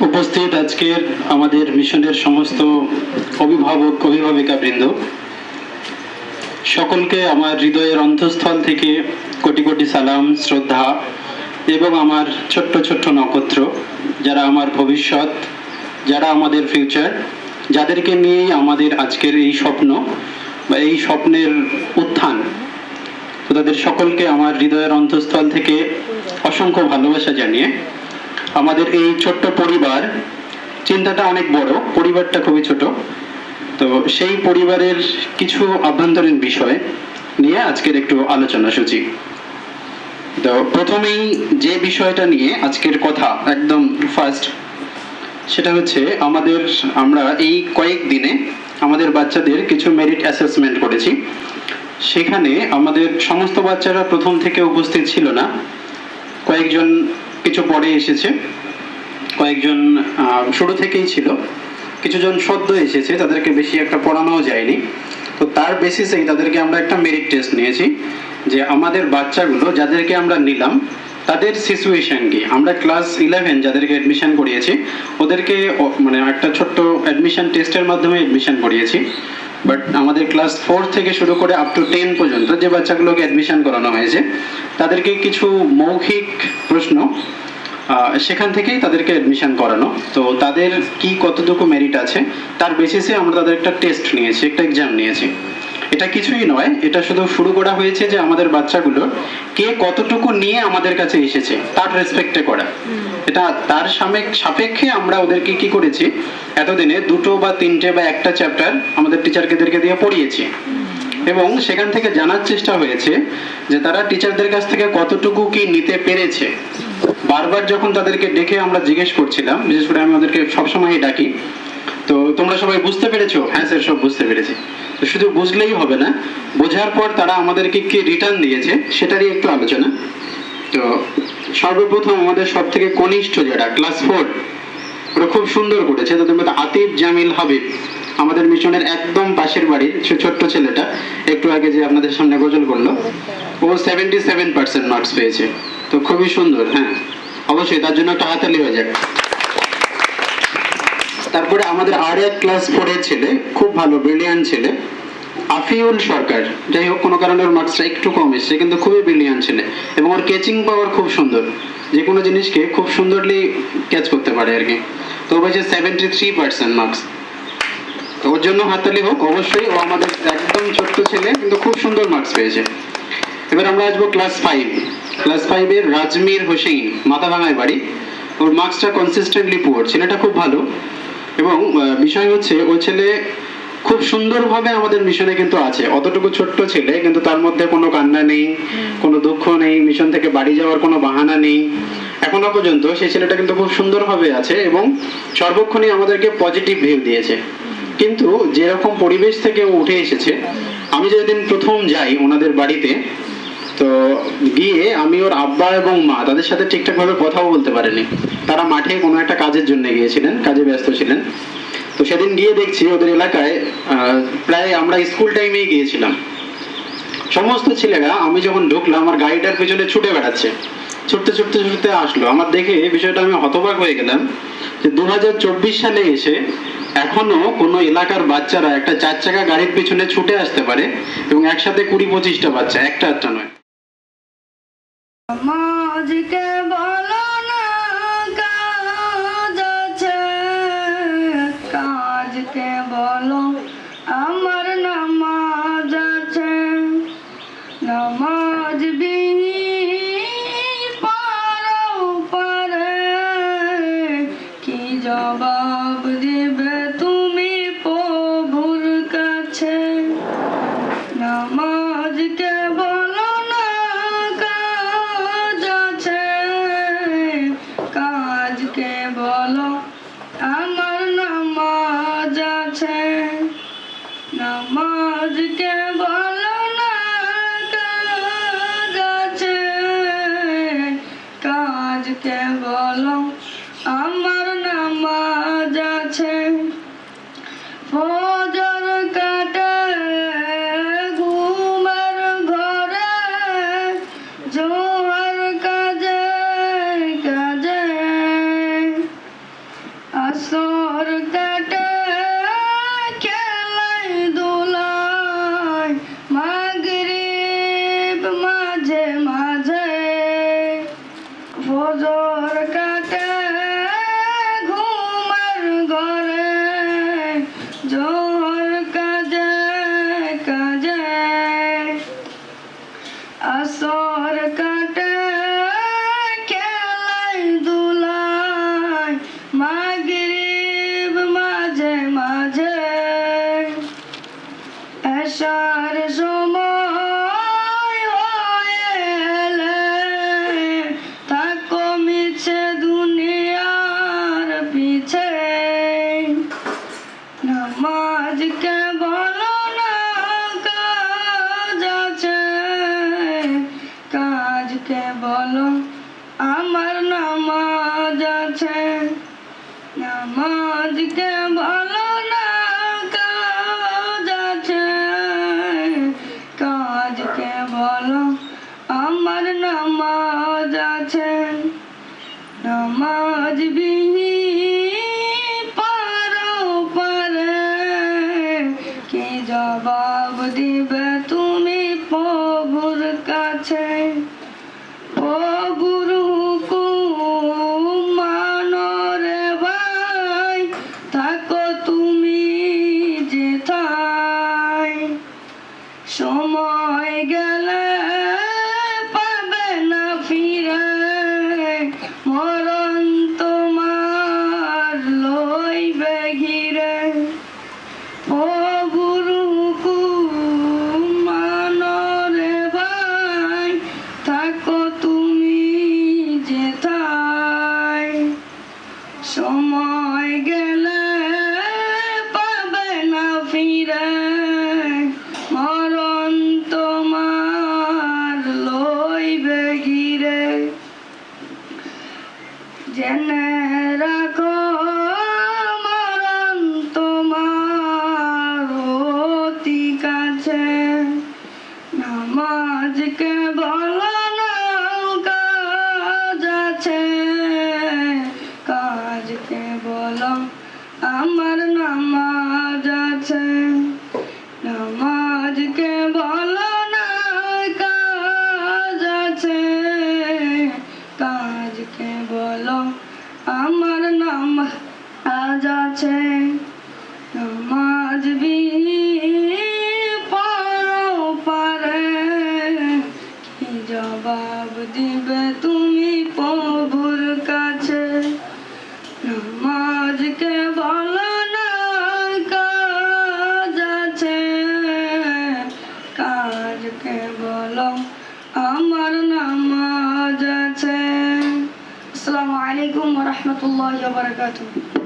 উপস্থিত আজকের আমাদের মিশনের সমস্ত অভিভাবক অভিভাবিকা বৃন্দ, সকলকে আমার হৃদয়ের অন্তঃস্থল থেকে কোটি কোটি সালাম, শ্রদ্ধা এবং আমার ছোট্ট ছোট্ট নক্ষত্র, যারা আমার ভবিষ্যৎ, যারা আমাদের ফিউচার, যাদেরকে নিয়েই আমাদের আজকের এই স্বপ্ন বা এই স্বপ্নের উত্থান, তো তাদের সকলকে আমার হৃদয়ের অন্তঃস্থল থেকে অসংখ্য ভালোবাসা জানিয়ে আমাদের এই ছোট্ট পরিবার, চিন্তাটা অনেক বড়, পরিবারটা খুবই ছোট, তো সেই পরিবারের কিছু আভ্যন্তরীণ বিষয় নিয়ে আজকের একটু আলোচনা সূচি। তো প্রথমেই যে বিষয়টা নিয়ে আজকের কথা একদম ফার্স্ট, সেটা হচ্ছে আমরা এই কয়েকদিনে আমাদের বাচ্চাদের কিছু মেরিট অ্যাসেসমেন্ট করেছি। সেখানে আমাদের সমস্ত বাচ্চারা প্রথম থেকে উপস্থিত ছিল না, কয়েকজন কিছু পরে এসেছে, কয়েকজন শুরু থেকেই ছিল, কিছুজন সদ্য এসেছে, তাদেরকে বেশি একটা পড়ানোও যায়নি। তো তার বেসিসেই তাদেরকে আমরা একটা মেরিট টেস্ট নিয়েছি যে আমাদের বাচ্চাগুলো যাদেরকে আমরা নিলাম তাদের সিচুয়েশন কি। আমরা ক্লাস 11 যাদেরকে অ্যাডমিশন করিয়েছি ওদেরকে মানে একটা ছোট্ট অ্যাডমিশন টেস্টের মাধ্যমে অ্যাডমিশন করিয়েছি, বাট আমাদের ক্লাস 4 থেকে শুরু করে আপ টু 10 পর্যন্ত যে বাচ্চাগুলোকে অ্যাডমিশন করানো হয়েছে তাদেরকে কিছু মৌখিক প্রশ্ন, সেখান থেকেই তাদেরকে অ্যাডমিশন করানো। তো তাদের কি কতটুকু মেরিট আছে তার বেসিসে আমরা তাদের একটা টেস্ট নিয়েছি, একটা এক্সাম নিয়েছি। এটা কিছুই নয়, এটা শুধু শুরু করা হয়েছে যে আমাদের বাচ্চাগুলো কে কতটুকু নিয়ে আমাদের কাছে এসেছে তার রেসপেক্টে করা। এটা তার সাপেক্ষে আমরা ওদেরকে কি করেছি, এতদিনে 2 বা 3 বা 1টা চ্যাপ্টার আমাদের টিচারদেরকে দিয়ে পড়িয়েছি এবং সেখান থেকে জানার চেষ্টা হয়েছে যে তারা টিচারদের কাছ থেকে কতটুকু কি নিতে পেরেছে। বারবার যখন তাদেরকে ডেকে আমরা জিজ্ঞেস করছিলাম, বিশেষ করে আমি ওদেরকে সবসময়ই ডাকি, তো তোমরা সবাই বুঝতে পেরেছো? হ্যাঁ স্যার, সব বুঝতে পেরেছি। তো শুধু বুঝলেই হবে না, বোঝার পর তারা আমাদেরকে কি রিটার্ন দিয়েছে সেটারই একটু আলোচনা। তো সর্বপ্রথম আমাদের সব থেকে কনিষ্ঠ যারা ক্লাস 4, ওরা খুব সুন্দর করেছে। তাদের মধ্যে আতিফ জামিল হাবিব, আমাদের মিশনের একদম পাশের বাড়ির সে ছোট্ট ছেলেটা, একটু আগে যে আপনাদের সামনে গজল করলো, ও 77% মার্কস পেয়েছে। তো খুবই সুন্দর, হ্যাঁ অবশ্যই তার জন্য একটা হাততালি হয়ে যাক। তারপরে আমাদের আর এক ক্লাস 4 এর ছেলে, খুব ভালো ব্রিলিয়ান্ট ছেলে, আফিউল সরকার। যাই হোক, কোনো কারণে ওর মার্কসটা একটু কম এসছে, কিন্তু খুবই ব্রিলিয়ান্ট ছেলে এবং ওর ক্যাচিং পাওয়ার খুব সুন্দর, যে কোনো জিনিসকে খুব সুন্দরলি ক্যাচ করতে পারে আর কি। তো ও পেয়েছে 73% মার্কস। তো ওর জন্য হাততালি হোক অবশ্যই, ও আমাদের একদম ছোট্ট ছেলে কিন্তু খুব সুন্দর মার্কস পেয়েছে। এবার আমরা আসবো ক্লাস 5। ক্লাস 5 এর রাজমির হোসেন, মাথাভাঙায় বাড়ি। ওর মার্কসটা কনসিস্টেন্টলি পুয়ার, ছেলেটা খুব ভালো এবং বিষয় হচ্ছে ওই ছেলে খুব সুন্দরভাবে আমাদের মিশনে কিন্তু আছে। অতটুকু ছোট্ট ছেলে কিন্তু তার মধ্যে কোনো কান্না নেই, কোনো দুঃখ নেই, মিশন থেকে বাড়ি যাওয়ার কোনো বাহানা নেই। এখনো পর্যন্ত সেই ছেলেটা কিন্তু খুব সুন্দরভাবে আছে এবং সর্বক্ষণই আমাদেরকে পজিটিভ ভিউ দিয়েছে। কিন্তু যেরকম পরিবেশ থেকে ও উঠে এসেছে, আমি যেদিন প্রথম যাই ওনাদের বাড়িতে, তো গিয়ে আমি ওর আব্বা এবং মা তাদের সাথে ঠিকঠাক ভাবে কথাও বলতে পারিনি। তারা মাঠে কোনো একটা কাজের জন্য গিয়েছিলেন, কাজে ব্যস্ত ছিলেন। তো সেদিন গিয়ে দেখছি ওদের এলাকায় প্রায় আমরা স্কুল টাইমেই গিয়েছিলাম, সমস্ত ছেলেরা আমি যখন ঢুকলাম আমার গাড়িটার পেছনে ছুটে বেড়াচ্ছে, ছুটতে ছুটতে ছুটতে আসলো। আমার দেখে বিষয়টা আমি হতবাক হয়ে গেলাম যে 2024 সালে এসে এখনো কোনো এলাকার বাচ্চারা একটা 4 চাকা গাড়ির পিছনে ছুটে আসতে পারে এবং একসাথে 20-25টা বাচ্চা, একটা একটা নয়। সমাজকে বলো না কাজ আছে, কাজকে বলো আমার নামাজ আছে। নামাজ বিহীন পারে কি জবাব দিবে তুমি প্রভুর কাছে। নামাজকে বলো না কাজ আছে, কাজকে বলো আমার নামাজ আছে। নামাজকে বলো না কাজ আছে, কাজকে বলো আমার নামাজ আছে। ফজর কাটে ঘুমের ঘরে, জোহর কাজে কাজে, আসর কাটে খেলায় দোলায় মাগরিব মাঝে মাঝে ফজর কাটে ঘুমের ঘরে জোহর কাজে কাজে আসর কাটে খেলায় দুলায় মাগরিব মাঝে মাঝে এশার সময় হয়ে এলে থাকো মিছে দুনিয়ার পিছে নামাজকে বলো না কাজ আছে কাজকে বলো আমার নামাজ আছে নামাজকে বলো না কাজ আছে কাজকে বলো আমার নামাজ আছে নামাজ বিহীন পারো পারে কি জবাব দিবে তুমি প্রভুর কাছে প্রভুর হুকুম মানো রে ভাই থাকো তুমি যেথায় সময় গেলে পাবে না ফিরে মরণ তোমার লইবে ঘিরে প্রভুর হুকুম মানো রে ভাই থাকো তুমি যেথায় সময় গেলে পাবে না ফিরে মরণ তোমার লইবে ঘিরে জেনে রাখো মরণ তোমার অতি কাছে নামাজকে বলো না কাজ আছে কাজকে বলো আমার নামাজ আছে নামাজকে বলো না কাজ আছে কাজকে বলো আমার নামাজ আছে নামাজ বিহীন পারো পারে কি জবাব দিবে তুমি প্রভুর কাছে নামাজকে বলো না কাজ আছে কাজকে বলো আমার নামাজ আছে আসসালামু আলাইকুম ওয়া রাহমাতুল্লাহি ওয়া বারাকাতুহু